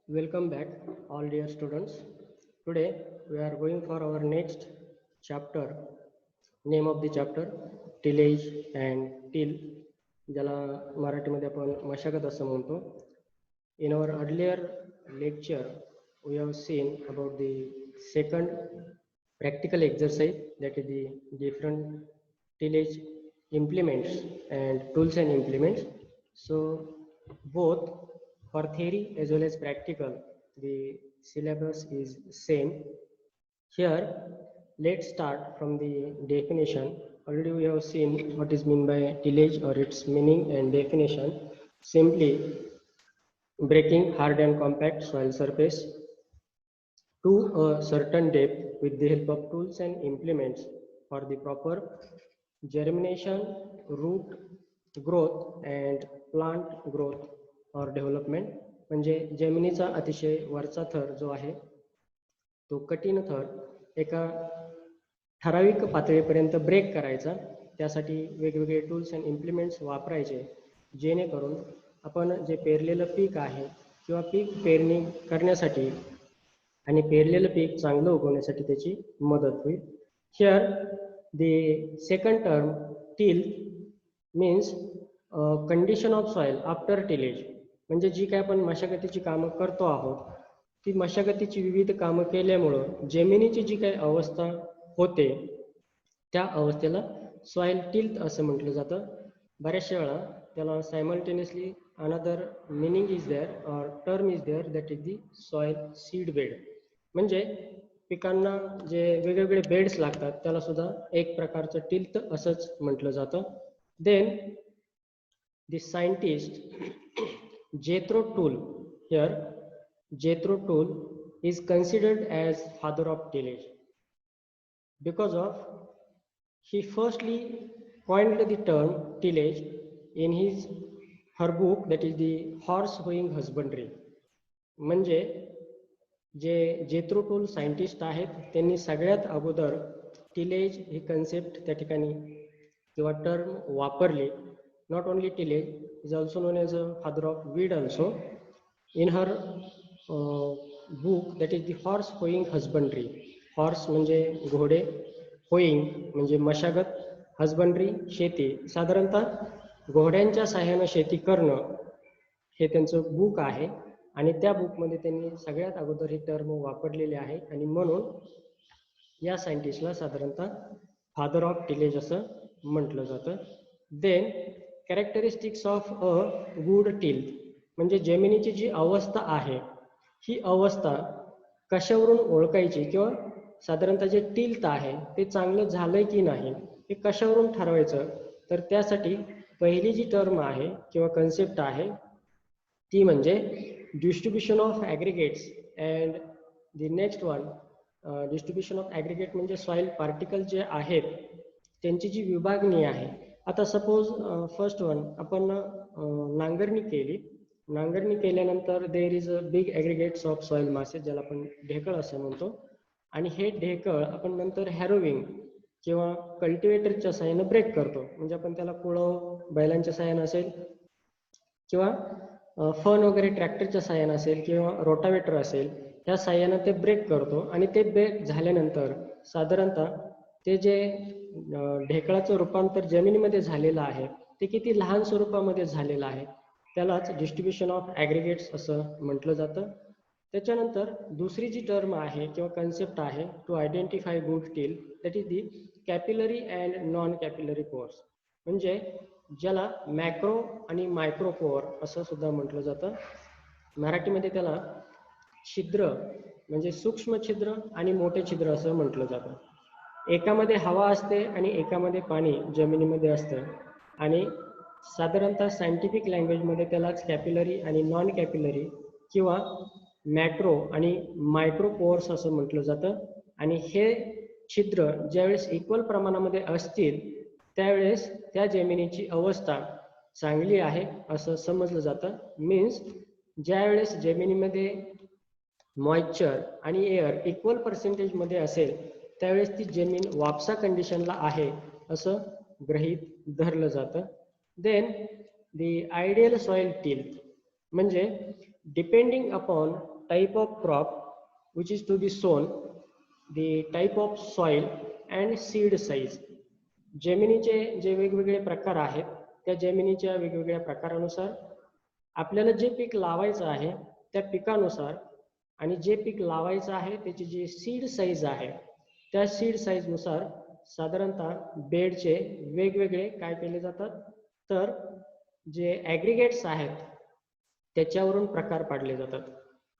Welcome back, all dear students. Today we are going for our next chapter. Name of the chapter tillage and till, ज्याला मराठीमध्ये आपण मशागत असं म्हणतो. In our earlier lecture, we have seen about the second practical exercise, that is the different tillage implements and tools and implements. So both for theory as well as practical, the syllabus is same. Here, let's start from the definition. Already we have seen what is meant by tillage or its meaning and definition. Simply breaking hard and compact soil surface to a certain depth with the help of tools and implements for the proper germination, root growth and plant growth or development. म्हणजे जमिनीचा अतिशय वरचा थर जो आहे तो कठीण थर एका ठराविक पातळीपर्यंत ब्रेक करायचा. त्यासाठी वेगवेगळे टूल्स अँड इम्प्लिमेंट्स वापरायचे, जेणेकरून आपण जे पेरलेलं पीक आहे किंवा पीक पेरणी करण्यासाठी आणि पेरलेलं पीक चांगलं उगवण्यासाठी त्याची मदत होईल. Here the second term till means condition of soil after tillage. म्हणजे जी काय आपण मशागतीची कामं करतो आहोत ती मशागतीची विविध कामं केल्यामुळं जमिनीची जी काही अवस्था होते त्या अवस्थेला सॉइल टिल्ट असं म्हटलं जातं. बऱ्याचशा वेळा त्याला simultaneously another meaning is there or term is there, that is the soil seed bed. म्हणजे पिकांना जे वेगवेगळे बेड्स लागतात त्याला सुद्धा एक प्रकारचं टिल्ट असंच म्हटलं जातं. Then the scientist Jethro Tull, here Jethro Tull is considered as father of tillage because of he firstly coined the term tillage in her book, that is the horse hoeing husbandry. म्हणजे जे Jethro tool scientist आहेत त्यांनी सगळ्यात अगोदर tillage ही concept त्या ठिकाणी किंवा term वापरली. Not only tillage is also known as a father of weed also. In her book, that is the horse hoeing husbandry. Horse म्हणजे घोडे, होईंग म्हणजे मशागत, हजबंड्री शेती. साधारणतः घोड्यांच्या सहाय्यानं शेती करणं हे त्यांचं बुक आहे आणि त्या बुकमध्ये त्यांनी सगळ्यात अगोदर ही टर्म वापरलेली आहे आणि म्हणून या सायंटिस्टला साधारणतः फादर ऑफ टिलेज असं म्हटलं जातं. Then characteristics of a good tilth, म्हणजे जमिनीची जी अवस्था आहे ही अवस्था कशावरून ओळखायची किंवा साधारणतः जे टिल्ट आहे ते चांगलं झालंय की नाही हे कशावरून ठरवायचं. तर त्यासाठी पहिली जी टर्म आहे किंवा कन्सेप्ट आहे ती म्हणजे distribution of aggregates. And the next one, distribution of aggregate म्हणजे सॉइल पार्टिकल जे आहेत त्यांची जी विभागणी आहे. आता सपोज फर्स्ट वन आपण नांगरणी केली. नांगरणी केल्यानंतर there is a big aggregates of soil masses, ज्याला आपण ढेकळ असं म्हणतो. आणि हे ढेकळ आपण नंतर हॅरोविंग किंवा कल्टिवेटरच्या साहाय्यानं ब्रेक करतो. म्हणजे आपण त्याला कुळव बैलांच्या साहाय्यानं असेल किंवा फन वगैरे ट्रॅक्टरच्या साहाय्यानं असेल किंवा रोटावेटर असेल त्या साहाय्यानं ते ब्रेक करतो. आणि ते ब्रेक झाल्यानंतर साधारणतः ते जे ढेकळाचं रूपांतर जमिनीमध्ये झालेलं आहे ते किती लहान स्वरूपामध्ये झालेलं आहे त्यालाच डिस्ट्रीब्युशन ऑफ ॲग्रिगेट्स असं म्हटलं जातं. त्याच्यानंतर दुसरी जी टर्म आहे किंवा कन्सेप्ट आहे to identify good tilth, that is the capillary and non capillary pores. म्हणजे ज्याला मॅक्रो आणि मायक्रो पोअर असं सुद्धा म्हटलं जातं. मराठीमध्ये त्याला छिद्र म्हणजे सूक्ष्म छिद्र आणि मोठे छिद्र असं म्हटलं जातं. एकामध्ये हवा असते आणि एकामध्ये पाणी जमिनीमध्ये असतं आणि साधारणतः सायंटिफिक लँग्वेजमध्ये त्यालाच कॅपिलरी आणि नॉन कॅपिलरी किंवा मॅक्रो आणि मायक्रो पोअर्स असं म्हटलं जातं. आणि हे छिद्र ज्यावेळेस इक्वल प्रमाणामध्ये असतील त्यावेळेस त्या जमिनीची अवस्था चांगली आहे असं समजलं जातं. मीन्स ज्यावेळेस जमिनीमध्ये मॉइश्चर आणि एअर इक्वल पर्सेंटेजमध्ये असेल त्यावेळेस ती जमीन वापसा कंडिशनला आहे असं गृहीत धरलं जातं. देन दी आयडियल सॉइल टिल म्हणजे depending upon type of crop which is to be sown, the type of soil and seed size. जमिनीचे जे वेगवेगळे प्रकार आहेत त्या जमिनीच्या वेगवेगळ्या प्रकारानुसार आपल्याला जे पीक लावायचं आहे त्या पिकानुसार आणि जे पीक लावायचं आहे त्याची जी सीड साईज आहे त्या सीड साईजनुसार साधारणतः बेडचे वेगवेगळे काय केले जातात तर जे ॲग्रिगेट्स आहेत त्याच्यावरून प्रकार पाडले जातात.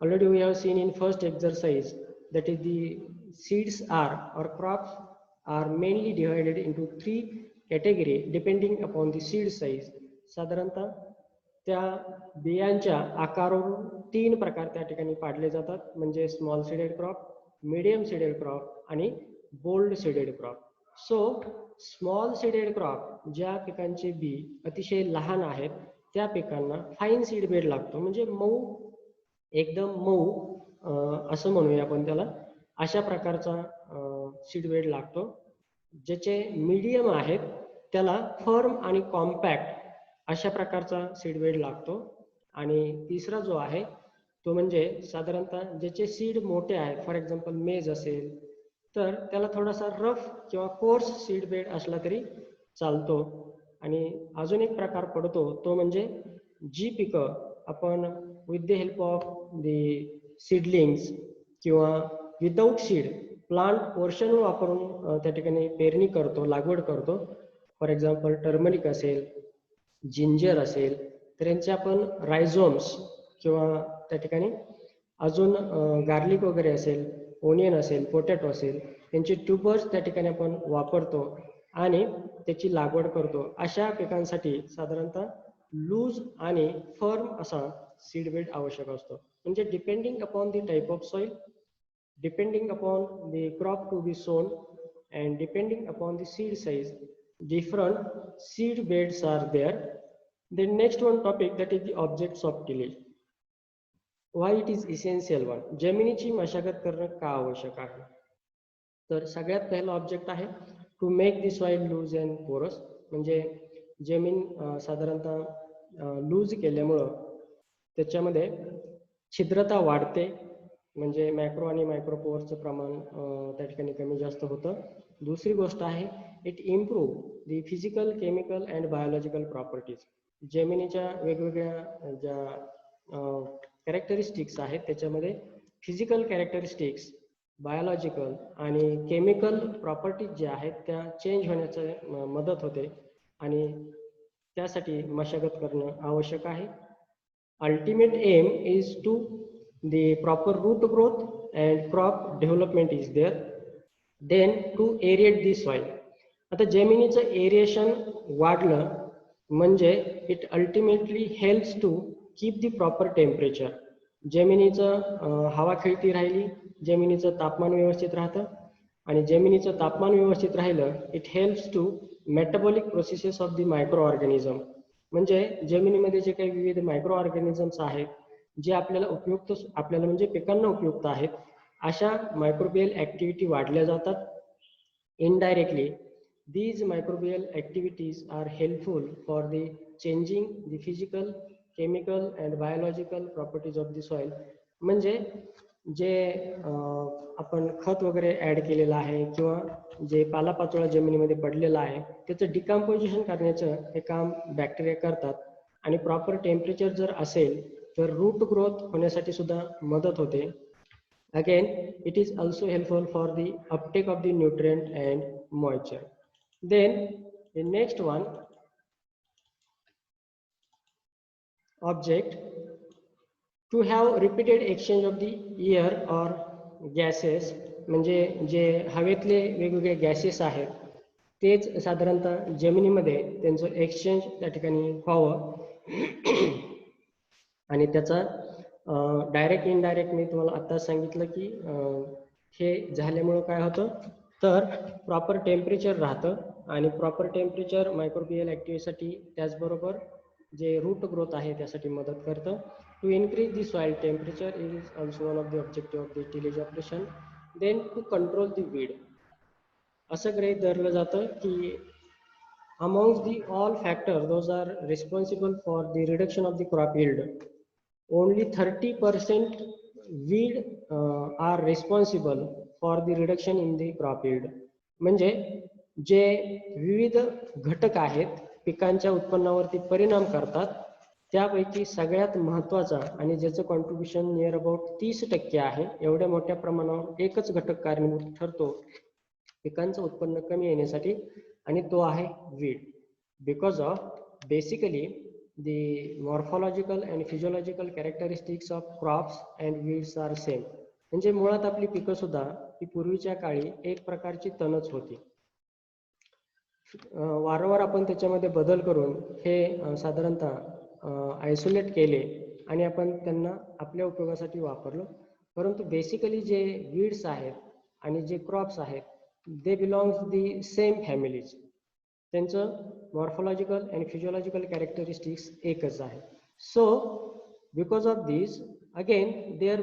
Already we have seen in first exercise that is the seeds are or crops are mainly divided into 3 category depending upon the seed size. साधारणतः त्या बियांच्या आकारावरून 3 प्रकार त्या ठिकाणी पाडले जातात म्हणजे small seeded crop, medium seeded crop आणि bold seeded crop. So small seeded crop ज्या पिकांचे बी अतिशय लहान आहेत त्या पिकांना फाईन सीड बेड लागतो म्हणजे मऊ एकदम मऊ असं म्हणूया आपण त्याला अशा प्रकारचा सीड बेड लागतो. ज्याचे मीडियम आहेत त्याला फर्म आणि कॉम्पॅक्ट अशा प्रकारचा सीड बेड लागतो. आणि तिसरा जो आहे तो म्हणजे साधारणतः ज्याचे सीड मोठे आहेत फॉर एक्झाम्पल मेज असेल तर त्याला थोडासा रफ किंवा कोर्स सीड बेड असला तरी चालतो. आणि अजून एक प्रकार पडतो तो म्हणजे जी पिकं आपण with the help of the seedlings किंवा विदाऊट सीड प्लांट पोर्शन वापरून त्या ठिकाणी पेरणी करतो, लागवड करतो. फॉर एक्झाम्पल टर्मरिक असेल, जिंजर असेल तर यांचे आपण रायझोम्स किंवा त्या ठिकाणी अजून गार्लिक वगैरे असेल, ओनियन असेल, पोटॅटो असेल यांचे ट्यूबर्स त्या ठिकाणी आपण वापरतो आणि त्याची लागवड करतो. अशा पिकांसाठी साधारणतः लूज आणि फर्म असा सीड बेड आवश्यक असतो. म्हणजे depending upon the type of soil, depending upon the crop to be sown and depending upon the seed size, different seed beds are there. The next one topic that is the objects of tillage. Why it is essential one? जमिनीची मशागत करणं का आवश्यक आहे? तर सगळ्यात पहिला object आहे to make the soil loose and porous. म्हणजे जमीन साधारणतः लूज केल्यामुळं त्याच्यामध्ये छिद्रता वाढते म्हणजे मॅक्रो आणि मायक्रोपोअरचं प्रमाण त्या ठिकाणी कमी जास्त होतं. दुसरी गोष्ट आहे it improve the physical, chemical and biological properties. जमिनीच्या वेगवेगळ्या ज्या कॅरेक्टरिस्टिक्स आहेत त्याच्यामध्ये फिजिकल कॅरेक्टरिस्टिक्स, बायोलॉजिकल आणि केमिकल प्रॉपर्टीज ज्या आहेत त्या चेंज होण्याचं मदत होते आणि त्यासाठी मशागत करणं आवश्यक आहे. Ultimate aim is to the proper root growth and crop development is there. Then to aerate the soil. आता जमिनीचं एरिएशन वाढलं म्हणजे it ultimately helps to keep the proper temperature. जमिनीचं हवा खेळती राहिली, जमिनीचं तापमान व्यवस्थित राहतं आणि जमिनीचं तापमान व्यवस्थित राहिलं it helps to metabolic processes of the microorganism. म्हणजे जमिनीमध्ये जे काही विविध मायक्रो ऑर्गॅनिझम्स आहेत जे आपल्याला उपयुक्त, आपल्याला म्हणजे पिकांना उपयुक्त आहेत अशा मायक्रोबियल ऍक्टिव्हिटी वाढल्या जातात. Indirectly these microbial activities are helpful for the changing the physical, chemical and biological properties of the soil. म्हणजे जे आपण खत वगैरे ऍड केलेलं आहे किंवा जे पालापाचोळा जमिनीमध्ये पडलेला आहे त्याचं डिकम्पोजिशन करण्याचं हे काम बॅक्टेरिया करतात आणि प्रॉपर टेम्परेचर जर असेल तर रूट ग्रोथ होण्यासाठी सुद्धा मदत होते. Again it is also helpful for the Uptake of the nutrient and moisture. Then the next one object to have repeated exchange of the air or gases. म्हणजे जे हवेतले वेगवेगळे गॅसेस आहेत तेच साधारणतः जमिनीमध्ये त्यांचं एक्सचेंज त्या ठिकाणी व्हावं आणि त्याचा डायरेक्ट इनडायरेक्ट मी तुम्हाला आता सांगितलं की हे झाल्यामुळं काय होतं तर प्रॉपर टेम्परेचर राहतं आणि प्रॉपर टेम्परेचर मायक्रोबियल ऍक्टिव्हिटीसाठी त्याचबरोबर जे रूट ग्रोथ आहे त्यासाठी मदत करतं. To increase the soil temperature is also one of the objective of the tillage operation. Then to control the weed. असं गृहीत धरलं जातं की amongst the all factors those are responsible for the reduction of the crop yield. only 30% weed are responsible for the reduction in the crop yield. म्हणजे जे विविध घटक आहेत पिकांच्या उत्पन्नावरती परिणाम करतात त्यापैकी सगळ्यात महत्त्वाचा आणि ज्याचं कॉन्ट्रीब्युशन नियर अबाउट 30% आहे, एवढ्या मोठ्या प्रमाणावर एकच घटक कारणीभूत ठरतो पिकांचं उत्पन्न कमी येण्यासाठी, आणि तो आहे weed. Because of basically the morphological and physiological characteristics of crops and weeds are same. म्हणजे मुळात आपली पिकं सुद्धा ही पूर्वीच्या काळी एक प्रकारची तणच होती. वारंवार आपण त्याच्यामध्ये बदल करून हे साधारणतः आयसोलेट केले आणि आपण त्यांना आपल्या उपयोगासाठी वापरलं. परंतु बेसिकली जे वीड्स आहेत आणि जे क्रॉप्स आहेत they belongs the same families. त्यांचं मॉर्फोलॉजिकल अँड फिजिओलॉजिकल कॅरेक्टरिस्टिक्स एकच आहे. So because of this again their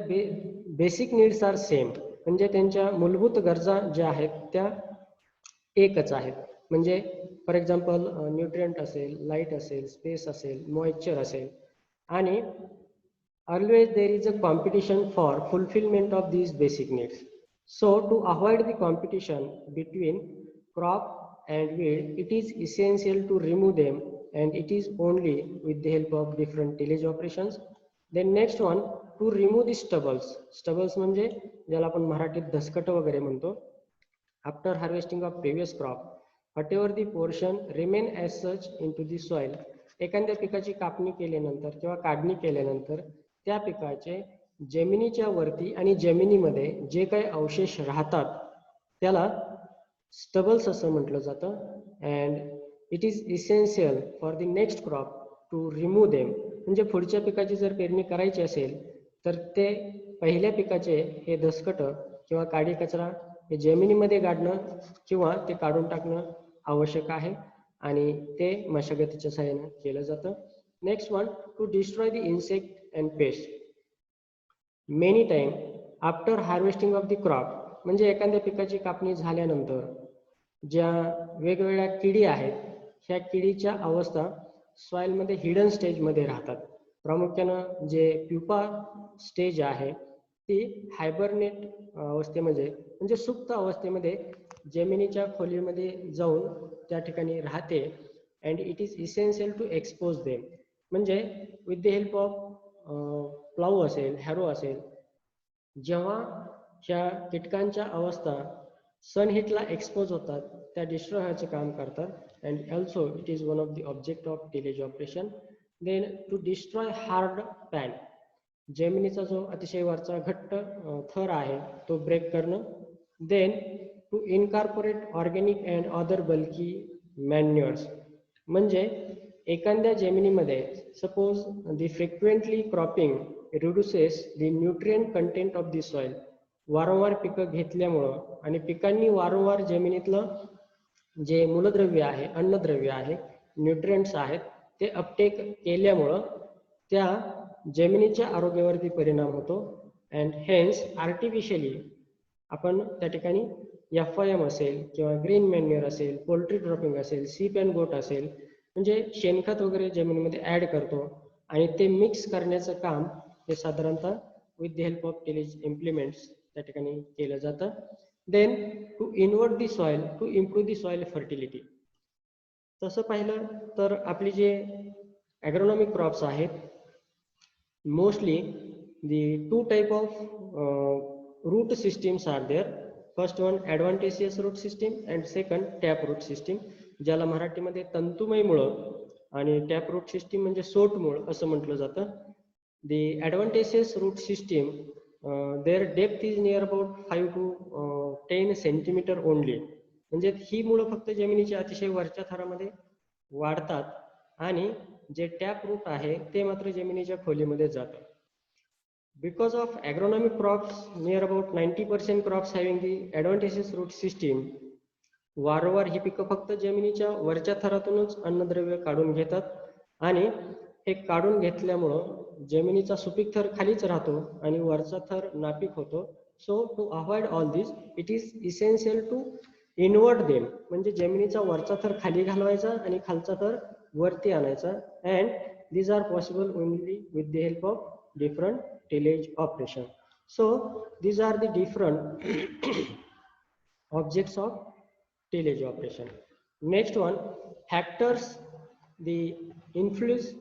basic needs are same. म्हणजे त्यांच्या मूलभूत गरजा ज्या आहेत त्या एकच आहेत. म्हणजे फॉर एक्झाम्पल न्यूट्रिएंट असेल, लाईट असेल, स्पेस असेल, मॉइश्चर असेल, आणि always there is a competition for fulfilment of these basic needs. So to avoid the competition between crop and weed, it is essential to remove them, and it is only with the help of different tillage operations. Then next one, to remove the stubbles. Stubbles म्हणजे ज्याला आपण मराठीत दसकट वगैरे म्हणतो. After harvesting of previous crop, whatever the portion remain as such into the soil. एखाद्या पिकाची कापणी केल्यानंतर किंवा काढणी केल्यानंतर त्या पिकाचे जमिनीच्या वरती आणि जमिनीमध्ये जे काही अवशेष राहतात त्याला स्टबल्स असं म्हटलं जातं. And it is essential for the next crop to remove them. म्हणजे पुढच्या पिकाची जर पेरणी करायची असेल तर ते पहिल्या पिकाचे हे दसकट किंवा काडी कचरा हे जमिनीमध्ये गाडणं किंवा ते काढून टाकणं आवश्यक आहे आणि ते मशागतीच्या सहाय्याने केलं जातं. Next one, to destroy the insect and pest. Many time after harvesting of the crop, म्हणजे एखाद्या पिकाची कापणी झाल्यानंतर ज्या वेगवेगळ्या किडी आहेत ह्या किडीच्या अवस्था सॉइलमध्ये हिडन स्टेजमध्ये राहतात. प्रामुख्यानं जे प्युपा स्टेज आहे ती हायबरनेट अवस्थेमध्ये म्हणजे सुप्त अवस्थेमध्ये जमिनीच्या खोलीमध्ये जाऊन त्या ठिकाणी राहते. And it is essential to expose them. म्हणजे with the help of plough असेल, हॅरो असेल, जेव्हा ह्या कीटकांच्या अवस्था सनहीटला एक्सपोज होतात त्या डिस्ट्रॉय व्हायचं काम करतात. And also it is one of the object of tillage operation. Then to destroy hard pan, जमिनीचा जो अतिशय वरचा घट्ट थर आहे तो ब्रेक करणं. Then to incorporate organic and other bulky manures. म्हणजे एखाद्या जमिनीमध्ये suppose the frequently cropping reduces the nutrient content of the soil. वारंवार पिकं घेतल्यामुळं आणि पिकांनी वारंवार जमिनीतलं जे मूलद्रव्य आहे, अन्नद्रव्य आहे, न्यूट्रिएंट्स आहेत ते अपटेक केल्यामुळं त्या जमिनीच्या आरोग्यावरती परिणाम होतो. अँड हेन्स आर्टिफिशियली आपण त्या ठिकाणी FIM असेल किंवा ग्रीन मॅन्युअर असेल, पोल्ट्री ड्रॉपिंग असेल, सीप अँड गोट असेल, म्हणजे शेणखत वगैरे जमिनीमध्ये ॲड करतो आणि ते मिक्स करण्याचं काम हे साधारणतः with the help of tillage implements त्या ठिकाणी केलं जातं. Then to invert the soil to improve the soil fertility. तसं पाहिलं तर आपली जे ॲग्रोनॉमिक क्रॉप्स आहेत mostly the two type of root systems are there. First one adventitious root system and second tap root system, ज्याला मराठीमध्ये तंतुमय मुळं आणि टॅप रूट सिस्टीम म्हणजे सोट मूळ असं म्हटलं जातं. The adventitious root system their depth is near about 5 to 10 centimetre only. म्हणजे ही मुळं फक्त जमिनीच्या अतिशय वरच्या थरामध्ये वाढतात आणि जे टॅप रूट आहे ते मात्र जमिनीच्या खोलीमध्ये जातं. Because of agronomic crops near about 90% crops having the adventitious root system, वारंवार ही पिकं फक्त जमिनीच्या वरच्या थरातूनच अन्नद्रव्य काढून घेतात आणि हे काढून घेतल्यामुळं जमिनीचा सुपीक थर खालीच राहतो आणि वरचा थर नापीक होतो. So to avoid all this it is essential to invert them. म्हणजे जमिनीचा वरचा थर खाली घालवायचा आणि खालचा थर वरती आणायचा. And these are possible only with the help of different tillage operation. So these are the different objects of tillage operation. Next one, factors the influence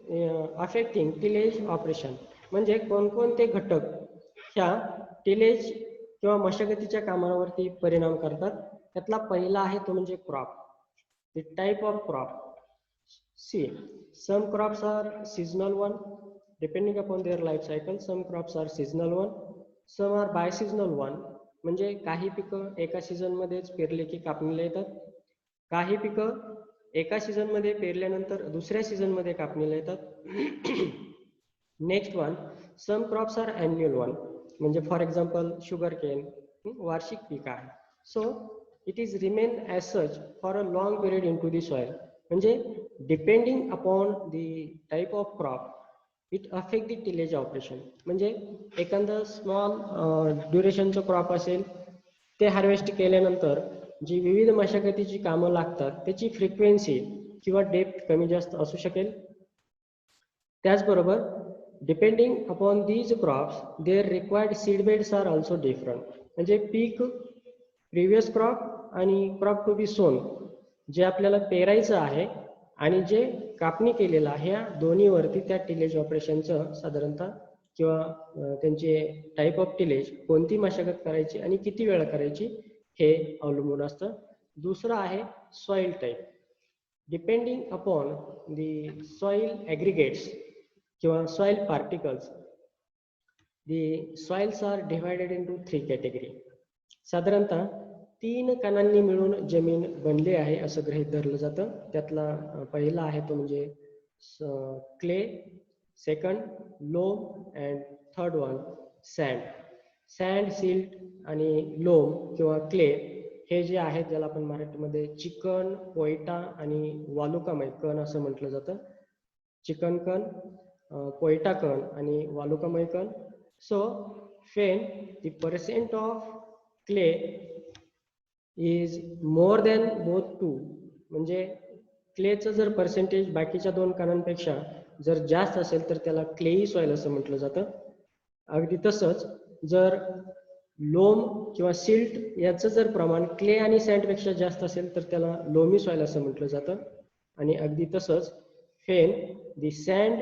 affecting tillage operation. म्हणजे कोणकोणते घटक ह्या टिलेज किंवा मशागतीच्या कामावरती परिणाम करतात. त्यातला पहिला आहे तो म्हणजे crop. The type of crop. See, some crops are seasonal one, depending upon their life cycle. Some crops are seasonal one, some are biseasonal one. म्हणजे काही पिकं एका सीझन मध्येच पेरले की कापणीला येतात. काही पिकं एका सीझन मध्ये पेरल्यानंतर दुसऱ्या सीझन मध्ये कापणीला येतात. Next one, some crops are annual one. म्हणजे फॉर एक्झाम्पल शुगर केन वार्षिक पीक आहे. So it is remain as such for a long period in to the soil. म्हणजे depending upon the type of crop it affect the tillage operation. म्हणजे एखादं small ड्युरेशनचं crop असेल, ते harvest केल्यानंतर जी विविध मशागतीची कामं लागतात त्याची फ्रिक्वेन्सी किंवा डेप्थ कमी जास्त असू शकेल. त्याचबरोबर depending upon these crops their required seed beds are also different. म्हणजे पीक प्रिव्हियस क्रॉप आणि क्रॉप टू बी सोन जे आपल्याला पेरायचं आहे आणि जे कापणी केलेलं आहे, या दोन्हीवरती त्या टिलेज ऑपरेशनचं साधारणतः किंवा त्यांचे टाईप ऑफ टिलेज, कोणती मशागत करायची आणि किती वेळा करायची हे अवलंबून असतं. दुसरं आहे soil type. Depending upon the soil aggregates किंवा soil particles, the soils are divided into 3 category. साधारणतः 3 कणांनी मिळून जमीन बनली आहे असं गृहीत धरलं जातं. त्यातला पहिला आहे तो म्हणजे clay, second loam and third one sand. Sand, silt आणि लोम किंवा क्ले हे जे आहेत ज्याला आपण मराठीमध्ये चिकण, पोयटा आणि वालुकामय कण असं म्हटलं जातं. चिकन कण, पोयटा कण आणि वालुकामय कण. So when the percent of clay is more than both two, म्हणजे क्लेचं जर पर्सेंटेज बाकीच्या 2 कणांपेक्षा जर जास्त असेल तर त्याला क्लेई सॉइल असं म्हटलं जातं. अगदी तसंच जर लोम किंवा सिल्ट याचं जर प्रमाण क्ले आणि सँडपेक्षा जास्त असेल तर त्याला लोमी सॉइल असं म्हटलं जातं. आणि अगदी तसंच when the sand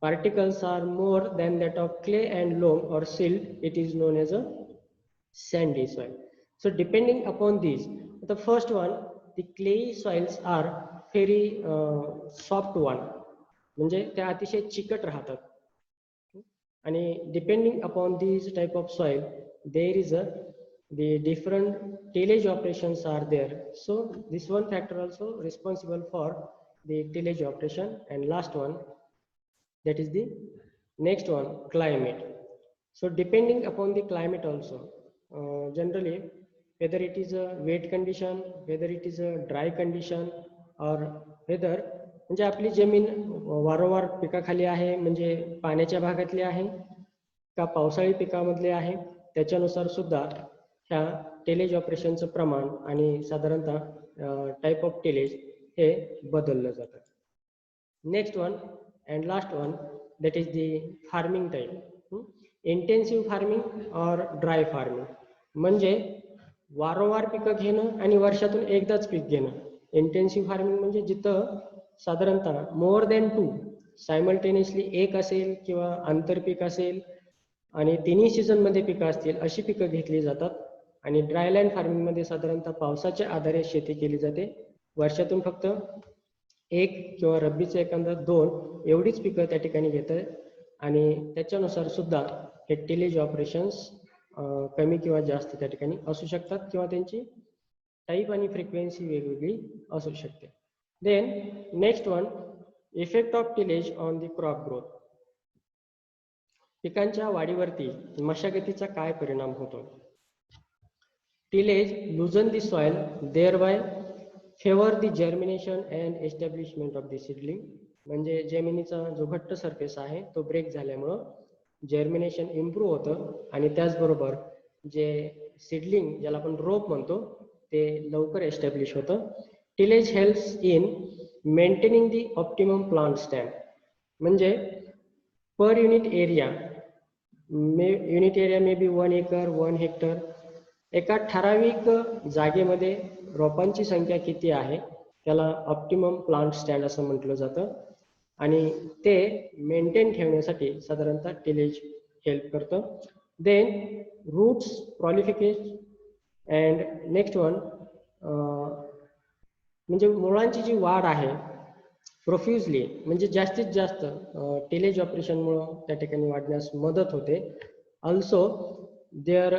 particles are more than that of clay and loam or silt, it is known as a sandy soil. So depending upon these, the first one, the clay soils are very soft one, म्हणजे त्या अतिशय चिकट राहतात. आणि depending upon these type of soil there is the different tillage operations are there. So this one factor also responsible for the tillage operation. And last one, that is the next one, climate. So depending upon the climate also, generally whether it is a wet condition, whether it is a dry condition, or whether म्हणजे आपली जमीन वारंवार पिकाखाली आहे म्हणजे पाण्याच्या भागातली आहे का पावसाळी पिकामधले आहे, त्याच्यानुसार सुद्धा ह्या टिलेज ऑपरेशनचं प्रमाण आणि साधारणतः टाईप ऑफ टिलेज हे बदललं जातं. Next one and last one, that is the farming type. Intensive farming और ड्राय फार्मिंग. म्हणजे वारंवार पिकं घेणं आणि वर्षातून एकदाच पीक घेणं. इंटेन्सिव्ह फार्मिंग म्हणजे जिथं साधारणतः मोर दॅन 2 सायमल्टेनियसली एक असेल किंवा आंतरपीक असेल आणि तिन्ही सीझनमध्ये पिकं असतील अशी पिकं घेतली जातात. आणि ड्रायलँड फार्मिंग मध्ये साधारणतः पावसाच्या आधारे शेती केली जाते. वर्षातून फक्त 1 किंवा रब्बीचं एखादं 2 एवढीच पिकं त्या ठिकाणी घेतात. आणि त्याच्यानुसार सुद्धा हे टिलेज ऑपरेशन्स कमी किंवा जास्त त्या ठिकाणी असू शकतात किंवा त्यांची टाईप आणि फ्रिक्वेन्सी वेगवेगळी असू शकते. Then next one, effect of tillage on the crop growth. पिकांच्या वाढीवरती मशागतीचा काय परिणाम होतो. Tillage loosen the soil, thereby favour the germination and establishment of the seedling. म्हणजे जमिनीचा जो घट्ट सरफेस आहे तो ब्रेक झाल्यामुळं जर्मिनेशन इम्प्रूव्ह होतं आणि त्याचबरोबर जे सीडलिंग ज्याला आपण रोप म्हणतो ते लवकर एस्टॅब्लिश होतं. Tillage helps in maintaining the optimum plant stamp. म्हणजे per unit area may be 1 acre 1 hectare. एका ठराविक जागेमध्ये रोपांची संख्या किती आहे त्याला ऑप्टिमम प्लांट स्टँड असं म्हटलं जातं आणि ते मेंटेन ठेवण्यासाठी साधारणतः टिलेज हेल्प करतं. Then roots proliferation and next one म्हणजे मुळांची जी वाढ आहे प्रोफ्युजली म्हणजे जास्तीत जास्त टिलेज ऑपरेशनमुळे त्या ठिकाणी वाढण्यास मदत होते. Also their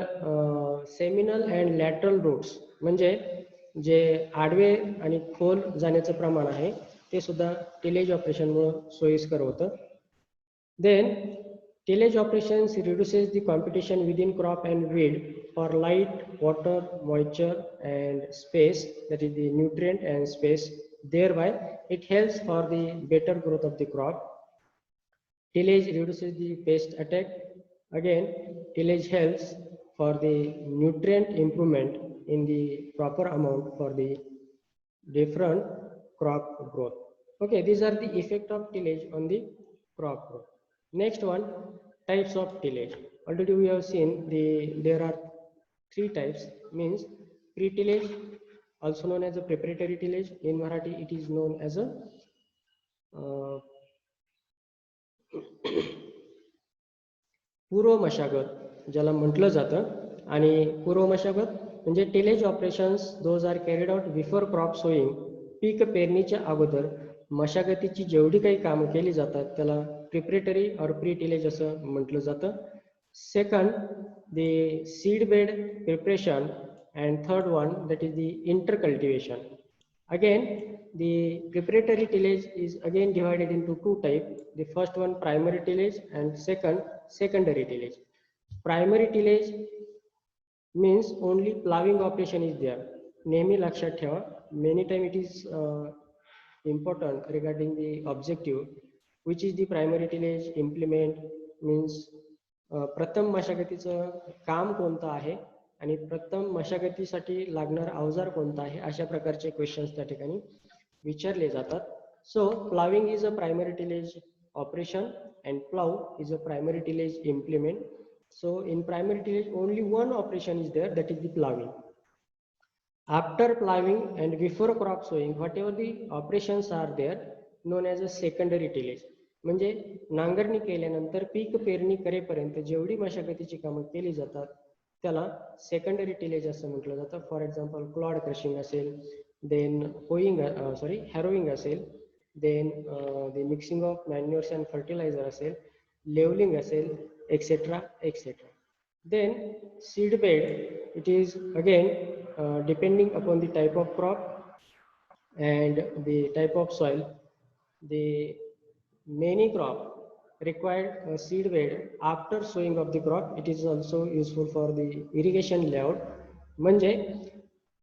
seminal and lateral roots म्हणजे जे आडवे आणि खोल जाण्याचं प्रमाण आहे ते सुद्धा टिलेज ऑपरेशनमुळे सोयीस्कर होतं. Then tillage operations reduces the competition within crop and weed for light, water, moisture and space, that is the nutrient and space. Thereby it helps for the better growth of the crop. Tillage reduces the pest attack. Again, tillage helps for the nutrient improvement in the proper amount for the different crop growth. Okay, these are the effect of tillage on the crop growth. Next one, types of tillage. Already we have seen there are 3 types, means pre-tillage, also known as a preparatory tillage. In Marathi it is known as a पूर्व मशागत ज्याला म्हटलं जातं. आणि पूर्व मशागत म्हणजे tillage operations those are carried out before crop sowing. पीक पेरणीच्या अगोदर मशागतीची जेवढी काही कामं केली जातात त्याला प्रिपरेटरी और प्री टिलेज असं म्हटलं जातं. Second, the seed bed preparation and third one that is the inter cultivation. Again, the preparatory tillage is again divided into 2 types. The first one primary tillage and second secondary tillage. Primary tillage means only plowing operation is there. नेहमी लक्षात ठेवा, many time it is important regarding the objective which is the primary tillage implement, means प्रथम मशागतीचं काम कोणतं आहे आणि प्रथम मशागतीसाठी लागणार अवजार कोणतं आहे अशा प्रकारचे क्वेश्चन्स त्या ठिकाणी विचारले जातात. So ploughing is a primary tillage operation and plough is a primary tillage implement. So in primary tillage only one operation is there, that is the ploughing. After ploughing and before crop sowing whatever the operations are there known as a secondary tillage. म्हणजे नांगरणी केल्यानंतर पीक पेरणी करेपर्यंत जेवढी मशागतीची कामं केली जातात त्याला सेकंडरी टिलेज असं म्हटलं जातं. फॉर एक्झाम्पल क्लॉड क्रशिंग असेल, देन हॅरोविंग असेल, then the mixing of manures and fertiliser असेल, लेवलिंग असेल, et cetera et cetera. Then seed bed, it is again depending upon the type of crop and the type of soil. The many crop required a seed bed after sowing of the crop. It is also useful for the irrigation layout. म्हणजे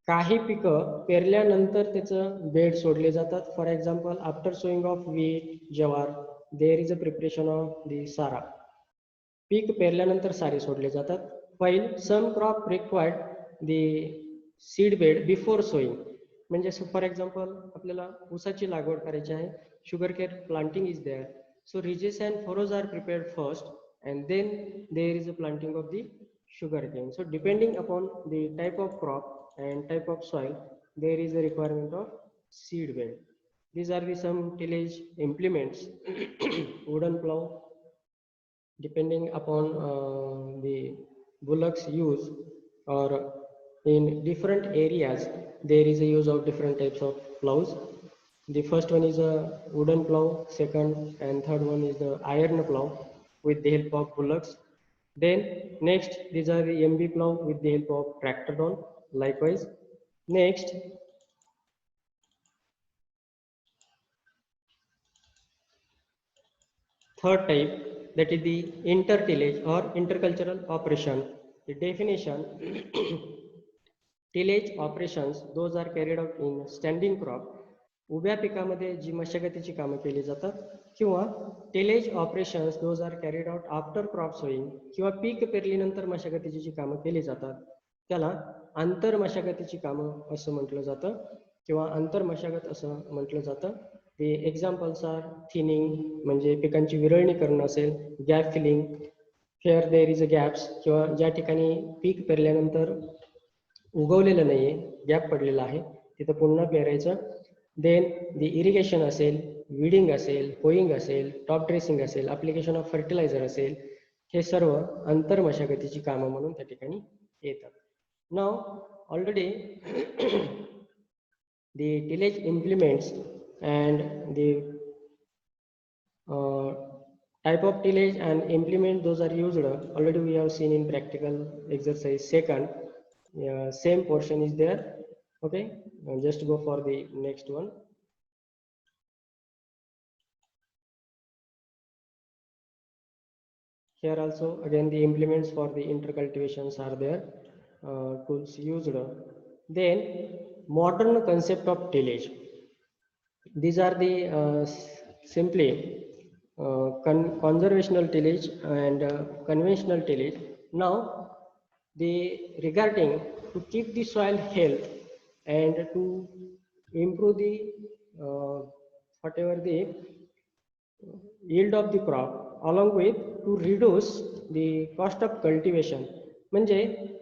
काही पिकं पेरल्यानंतर त्याचं bed सोडले जातात. For example after sowing of wheat, jowar, there is a preparation of the sara. पीक पेरल्यानंतर सारे सोडले जातात. while some crop required the seed bed before sowing. म्हणजे फॉर एक्झाम्पल आपल्याला ऊसाची लागवड करायची आहे, sugarcane planting is there. So ridges and furrows are prepared first and then there is a planting of the sugarcane. So depending upon the type of crop and type of soil there is a requirement of seed bed. These are the some tillage implements. Wooden plow, depending upon the bullocks use, or in different areas there is a use of different types of plows. The first one is a wooden plow, second and third one is the iron plow with the help of bullocks. Then next, these are the MB plow with the help of tractor drawn. Likewise, next third type, that is the intertillage or intercultural operation. The definition: tillage operations those are carried out in standing crop. उभ्या पिकामध्ये जी मशागतीची कामं केली जातात, किंवा tillage operations those are carried out after crop sowing, किंवा पीक पेरलीनंतर मशागतीची जी कामं केली जातात त्याला आंतर मशागतीची कामं असं म्हटलं जातं किंवा आंतर मशागत असं म्हटलं जातं. The examples are thinning म्हणजे पिकांची विरळणी करणं असेल, gap filling, here there is a gaps किंवा ज्या ठिकाणी पीक पेरल्यानंतर उगवलेलं नाहीये, गॅप पडलेला आहे, तिथं पुन्हा पेरायचं. देन दी इरिगेशन असेल, विडिंग असेल, होईंग असेल, टॉप ड्रेसिंग असेल, अप्लिकेशन ऑफ फर्टिलायझर असेल, हे सर्व अंतर मशागतीची कामं म्हणून त्या ठिकाणी येतात. नाव already the tillage implements and the type of tillage and implement those are used already we have seen in practical exercise second. Same portion is there. Okay, just go for the next one. Here also again the implements for the intercultivations are there, tools used. Then modern concept of tillage. These are the simply conservational tillage and conventional tillage. Now the regarding to keep the soil health and to improve the whatever the yield of the crop along with to reduce the cost of cultivation म्हणजे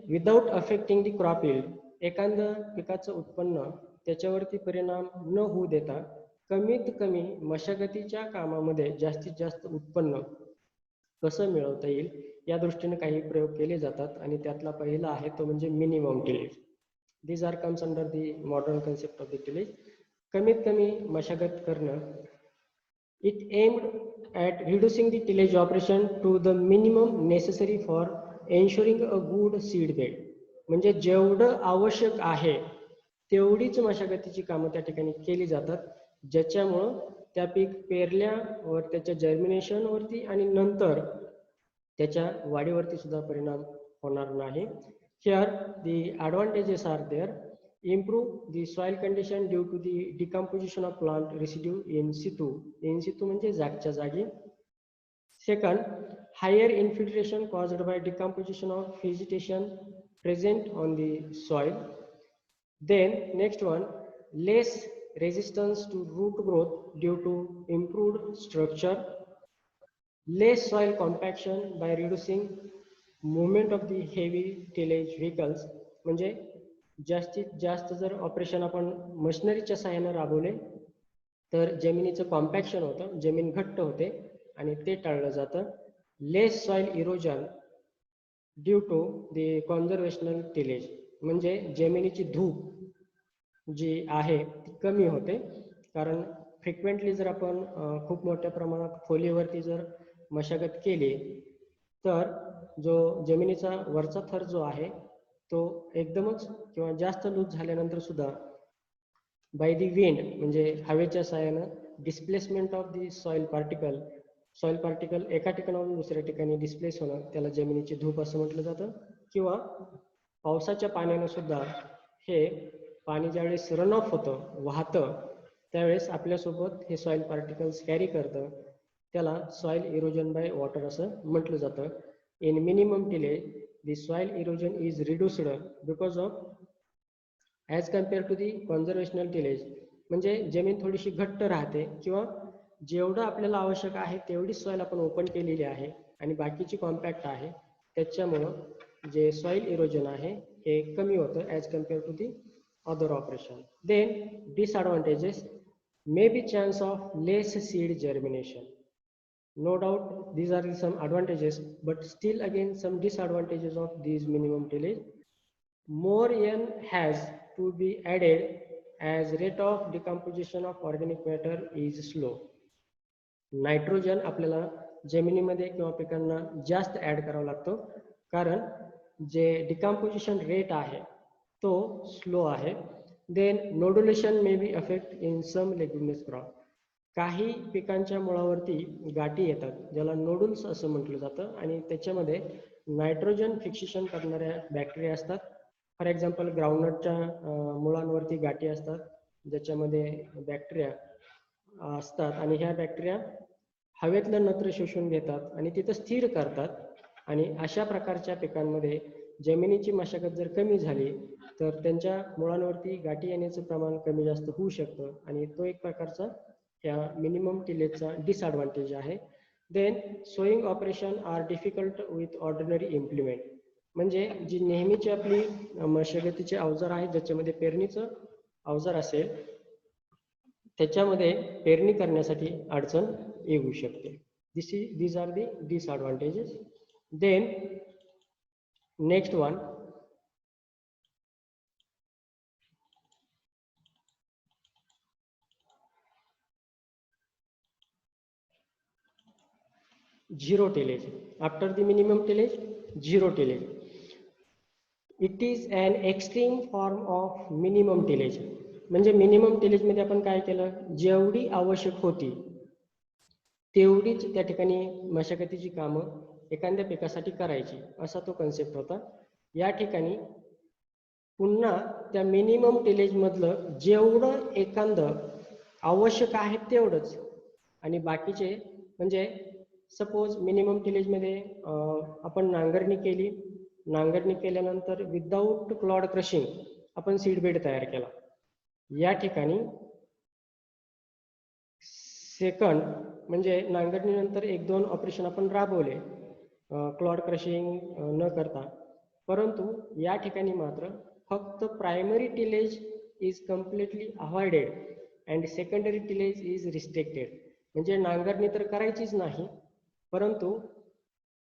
without affecting the crop yield, एखाद्या पिकाचं उत्पन्न त्याच्यावरती परिणाम न होऊ देता कमीत कमी मशागतीच्या कामामध्ये जास्तीत जास्त उत्पन्न कसं मिळवता येईल या दृष्टीने काही प्रयोग केले जातात आणि त्यातला पहिला आहे तो म्हणजे minimum tillage. These are comes under the modern concept of the tillage. कमीत कमी मशागत करणं. It aimed at reducing the tillage operation to the minimum necessary for ensuring a good seed bed. म्हणजे जेवढं आवश्यक आहे तेवढीच मशागतीची कामं त्या ठिकाणी केली जातात, ज्याच्यामुळं त्या पीक पेरल्यावर त्याच्या जर्मिनेशनवरती आणि नंतर त्याच्या वाढीवरती सुद्धा परिणाम होणार नाही. Here the advantages are there. Improve the soil condition due to the decomposition of plant residue in situ. In situ म्हणजे जागच्या जागी. Second, higher infiltration caused by decomposition of vegetation present on the soil. Then next one, less resistance to root growth due to improved structure. Less soil compaction by reducing movement of the heavy tillage vehicles. म्हणजे जास्तीत जास्त जर operation आपण मशिनरीच्या सहाय्याने राबवले तर जमिनीचं compaction होतं, जमीन घट्ट होते आणि ते टाळलं जातं. Less soil erosion due to the conservational tillage म्हणजे जमिनीची धूप जी आहे ती कमी होते, कारण फ्रिक्वेंटली जर आपण खूप मोठ्या प्रमाणात खोलीवरती जर मशागत केली तर जो जमिनीचा वरचा थर जो आहे तो एकदमच किंवा जास्त लूज झाल्यानंतर सुद्धा बाय दी विंड म्हणजे हवेच्या साहाय्यानं displacement of the soil particle एका ठिकाणावरून दुसऱ्या ठिकाणी डिस्प्लेस होणं त्याला जमिनीची धूप असं म्हटलं जातं. किंवा पावसाच्या पाण्यानं सुद्धा हे पाणी ज्यावेळेस रन ऑफ होतं, वाहतं, त्यावेळेस आपल्यासोबत हे सॉइल पार्टिकल्स कॅरी करतं, त्याला सॉइल इरोजन बाय वॉटर असं म्हटलं जातं. In minimum tillage the soil erosion is reduced because of as compared to the conservational tillage. म्हणजे जमीन थोडीशी घट्ट राहते किंवा जेवढं आपल्याला आवश्यक आहे तेवढी सॉइल आपण ओपन केलेली आहे आणि बाकीची कॉम्पॅक्ट आहे, त्याच्यामुळं जे सॉइल इरोजन आहे हे कमी होतं as compare to the other operation. Then disadvantages may be chance of less seed germination. No doubt these are some advantages, but still again some disadvantages of these minimum tillage. More N has to be added as rate of decomposition of organic matter is slow. Nitrogen आपल्याला जमिनीमध्ये किंवा पिकांना जास्त add करावा लागतो, कारण जे decomposition rate आहे तो स्लो आहे. Then nodulation may be affect in some leguminous crop. काही पिकांच्या मुळावरती गाठी येतात ज्याला नोडुल्स असं म्हटलं जातं आणि त्याच्यामध्ये नायट्रोजन फिक्सेशन करणाऱ्या बॅक्टेरिया असतात. फॉर एक्झाम्पल ग्राउंडनटच्या मुळांवरती गाठी असतात ज्याच्यामध्ये बॅक्टेरिया असतात आणि ह्या बॅक्टेरिया हवेतलं नत्र शोषून घेतात आणि तिथं स्थिर करतात. आणि अशा प्रकारच्या पिकांमध्ये जमिनीची मशागत जर कमी झाली तर त्यांच्या मुळांवरती गाठी येण्याचं प्रमाण कमी जास्त होऊ शकतं आणि तो एक प्रकारचा या मिनिमम टिलेजचा डिसएडव्हान्टेज आहे. Then sowing operation are difficult with ordinary implement, म्हणजे जी नेहमीची आपली मशागतीचे अवजार आहेत ज्याच्यामध्ये पेरणीचं अवजार असेल त्याच्यामध्ये पेरणी करण्यासाठी अडचण येऊ शकते. these are the disadvantages. Then next one, zero tillage. After the minimum tillage, zero tillage. It is an extreme form of minimum tillage. म्हणजे मिनिमम टिलेज मध्ये आपण काय केलं, जेवढी आवश्यक होती तेवढीच त्या ठिकाणी मशागतीची कामं एखाद्या पिकासाठी करायची, असा तो कन्सेप्ट होता. या ठिकाणी पुन्हा त्या मिनिमम टिलेज मधलं जेवढं एखादं आवश्यक आहे तेवढंच, आणि बाकीचे म्हणजे सपोज मिनिमम टिलेज मध्ये आपण नांगरणी केली, नांगरणी केल्यानंतर विदाऊट क्लॉड क्रशिंग आपण सीड बेड तयार केला. या ठिकाणी सेकंड म्हणजे नांगरणीनंतर 1-2 ऑपरेशन आपण राबवले क्लॉड क्रशिंग न करता, परंतु या ठिकाणी मात्र फक्त primary tillage is completely avoided and secondary tillage is restricted. म्हणजे नांगरणी तर करायचीच नाही, परंतु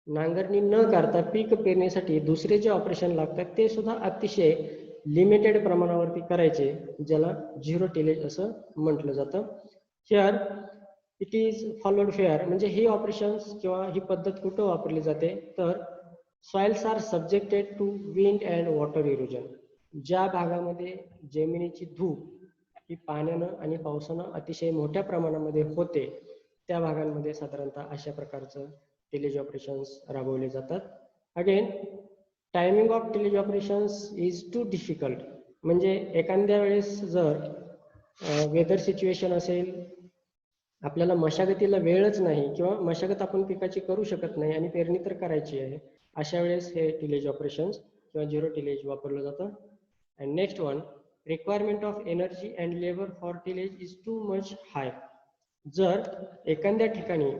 नांगरणी न करता पीक पेरणीसाठी दुसरे जे ऑपरेशन लागतात ते सुद्धा अतिशय लिमिटेड प्रमाणावरती करायचे, ज्याला झिरो टिलेज असं म्हटलं जातं. Here it is followed fair, म्हणजे ही ऑपरेशन्स किंवा ही पद्धत कुठं वापरली जाते तर soils are subjected to wind and water erosion. ज्या भागामध्ये जमिनीची धूप ही पाण्यानं आणि पावसानं अतिशय मोठ्या प्रमाणामध्ये होते त्या भागांमध्ये साधारणतः अशा प्रकारचं टिलेज ऑपरेशन्स राबवले जातात. Again timing of tillage operations is too difficult, म्हणजे एखाद्या वेळेस जर वेदर सिच्युएशन असेल, आपल्याला मशागतीला वेळच नाही किंवा मशागत आपण पिकाची करू शकत नाही आणि पेरणी तर करायची आहे, अशा वेळेस हे टिलेज ऑपरेशन्स किंवा झिरो टिलेज वापरलं जातं. And next one, requirement of energy and labour for tillage is too much hi. जर एखाद्या ठिकाणी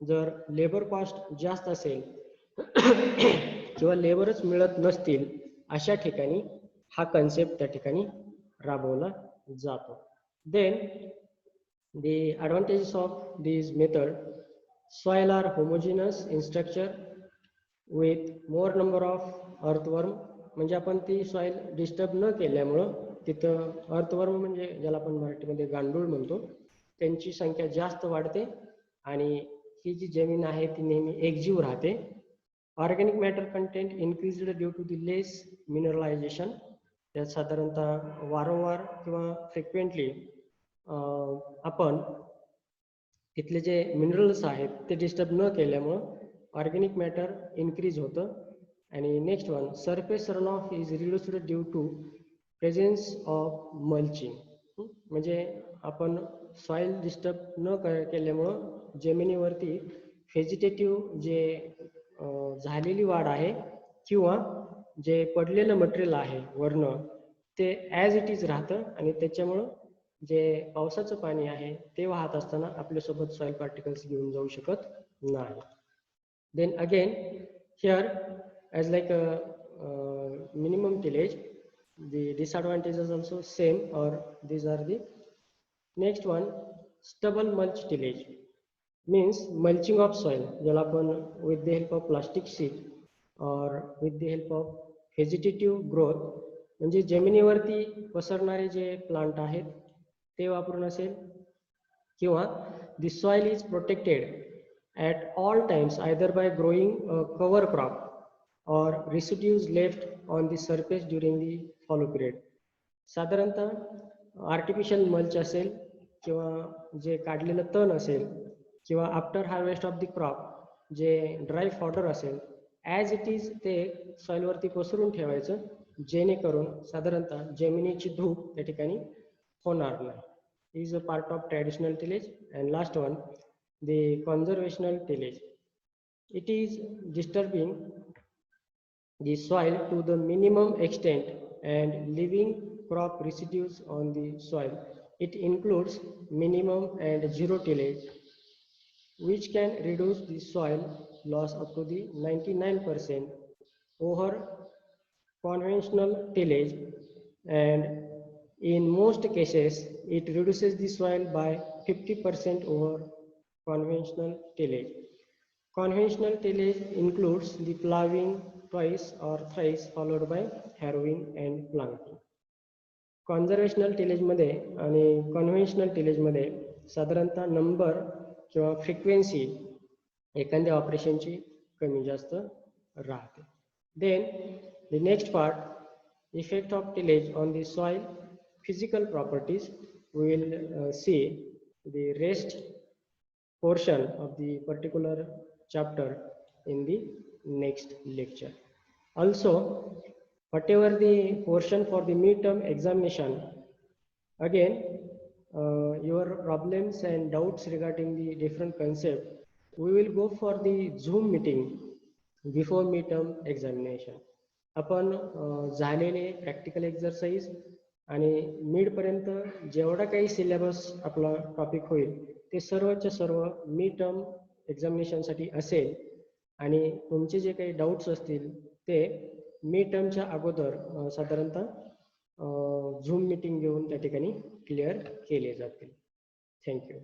जर लेबर कॉस्ट जास्त असेल किंवा लेबरच मिळत नसतील, अशा ठिकाणी हा कन्सेप्ट त्या ठिकाणी राबवला जातो. Then the advantages of this method, soil are homogeneous in structure with more number of earthworm, म्हणजे आपण ती सॉइल डिस्टर्ब न केल्यामुळं तिथं अर्थवर्म म्हणजे ज्याला आपण मराठीमध्ये गांडूळ म्हणतो त्यांची संख्या जास्त वाढते आणि ही जी जमीन आहे ती नेहमी एकजीव राहते. Organic matter content increased due to the less mineralization, त्यात साधारणतः वारंवार किंवा फ्रिक्वेंटली आपण तिथले जे मिनरल्स आहेत ते डिस्टर्ब न केल्यामुळं ऑर्गॅनिक मॅटर इन्क्रीज होतं. आणि next one, surface run off is reduced due to presence of mulching, म्हणजे आपण सॉइल डिस्टर्ब न केल्यामुळं जमिनीवरती व्हेजिटेटिव्ह जे झालेली वाढ आहे किंवा जे पडलेलं मटेरियल आहे वर्ण ते ॲज इट इज राहतं आणि त्याच्यामुळं जे पावसाचं पाणी आहे ते वाहत असताना आपल्यासोबत सॉइल पार्टिकल्स घेऊन जाऊ शकत नाही. Then again here as like minimum tillage, the disadvantages also same, or these are the next one. Stubble mulch tillage means mulching of soil, ज्याला आपण with the help of plastic sheet or with the help of vegetative growth, म्हणजे जमिनीवरती पसरणारे जे plant आहेत ते वापरून असेल, किंवा the soil is protected at all times either by growing a cover crop or residues left on the surface during the follow period. साधारणतः आर्टिफिशियल मल्च असेल किंवा जे काढलेलं तण असेल किंवा after harvest of the crop जे ड्राय फॉडर असेल, ॲज इट इज ते सॉइलवरती पसरून ठेवायचं, जेणेकरून साधारणतः जमिनीची धूप त्या ठिकाणी होणार नाही. Is a part of traditional tillage. And last one, the conservational tillage. It is disturbing the soil to the minimum extent and leaving crop residues on the soil It includes minimum and zero tillage, which can reduce the soil loss up to the 99% over conventional tillage, and in most cases it reduces the soil by 50% over conventional tillage. Conventional tillage includes the plowing twice or thrice followed by harrowing and planting. कॉन्झर्वेशनल टिलेजमध्ये आणि conventional टिलेजमध्ये साधारणतः number किंवा frequency एखाद्या ऑपरेशनची कमी जास्त राहते. Then the next part, effect of tillage on the soil physical properties. We will see the rest portion of the particular chapter in the next lecture. Also, whatever the portion for the midterm examination, again your problems and doubts regarding the different concept, we will go for the Zoom meeting before midterm examination. आपण झालेले practical exercise आणि mid पर्यंत जेवढा काही syllabus आपला topic होईल ते सर्वच्या सर्व मिड टर्म एक्झामिनेशनसाठी असेल, आणि तुमचे जे काही डाऊट्स असतील ते मिड टर्मच्या अगोदर साधारणतः झूम मीटिंग घेऊन त्या ठिकाणी क्लिअर केले जातील. थँक्यू.